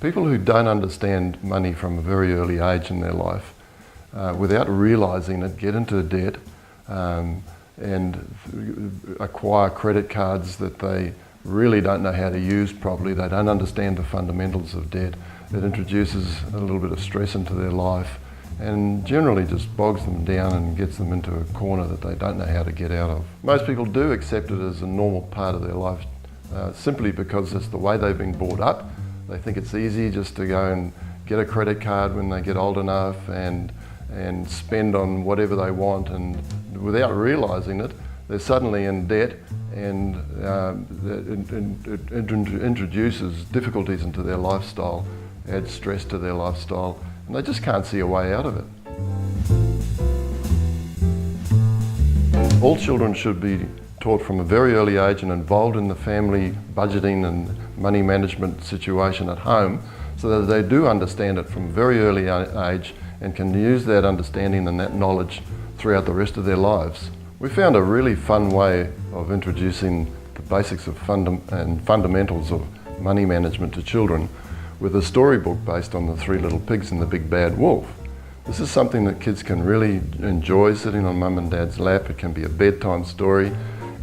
People who don't understand money from a very early age in their life, without realising it, get into debt and acquire credit cards that they really don't know how to use properly. They don't understand the fundamentals of debt. It introduces a little bit of stress into their life and generally just bogs them down and gets them into a corner that they don't know how to get out of. Most people do accept it as a normal part of their life simply because it's the way they've been brought up. They think it's easy just to go and get a credit card when they get old enough and spend on whatever they want, and without realising it, they're suddenly in debt, and it introduces difficulties into their lifestyle, adds stress to their lifestyle, and they just can't see a way out of it. All children should be taught from a very early age and involved in the family budgeting and money management situation at home, so that they do understand it from a very early age and can use that understanding and that knowledge throughout the rest of their lives. We found a really fun way of introducing the basics of fundamentals of money management to children with a storybook based on the Three Little Pigs and the Big Bad Wolf. This is something that kids can really enjoy sitting on mum and dad's lap. It can be a bedtime story,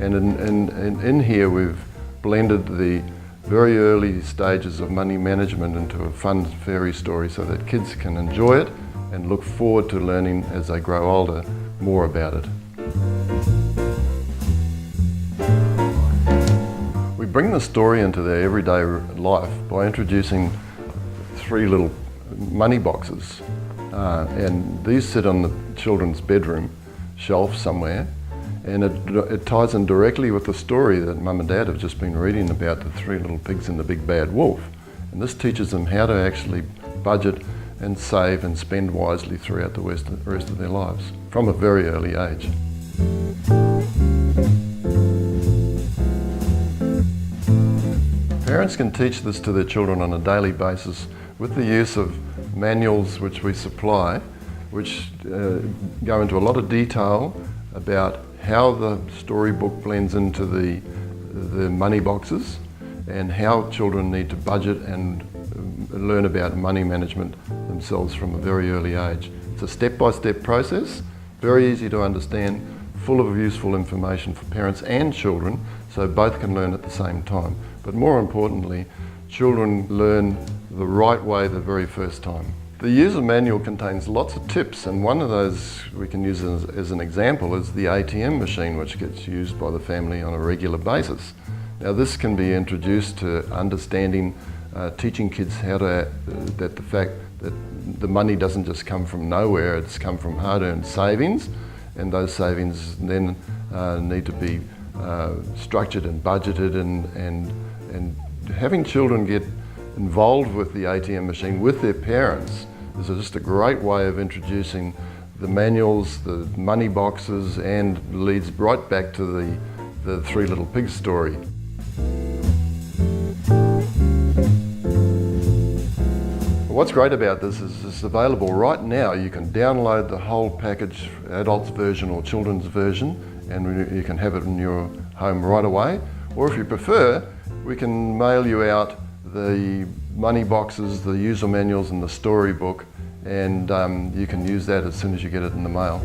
and in here we've blended the very early stages of money management into a fun fairy story so that kids can enjoy it and look forward to learning as they grow older more about it. We bring the story into their everyday life by introducing three little money boxes, and these sit on the children's bedroom shelf somewhere, and it ties in directly with the story that Mum and Dad have just been reading about, the Three Little Pigs and the Big Bad Wolf. And this teaches them how to actually budget and save and spend wisely throughout the rest of their lives from a very early age. Parents can teach this to their children on a daily basis with the use of manuals which we supply, which go into a lot of detail about how the storybook blends into the money boxes and how children need to budget and learn about money management themselves from a very early age. It's a step-by-step process, very easy to understand, full of useful information for parents and children, so both can learn at the same time. But more importantly, children learn the right way the very first time. The user manual contains lots of tips, and one of those we can use as an example is the ATM machine, which gets used by the family on a regular basis. Now this can be introduced to understanding, teaching kids how to, that the fact that the money doesn't just come from nowhere, it's come from hard-earned savings, and those savings then need to be structured and budgeted, and having children get involved with the ATM machine with their parents is just a great way of introducing the manuals, the money boxes, and leads right back to the Three Little Pigs story. What's great about this is it's available right now. You can download the whole package, adults version or children's version, and you can have it in your home right away. Or if you prefer, we can mail you out the money boxes, the user manuals and the storybook, and you can use that as soon as you get it in the mail.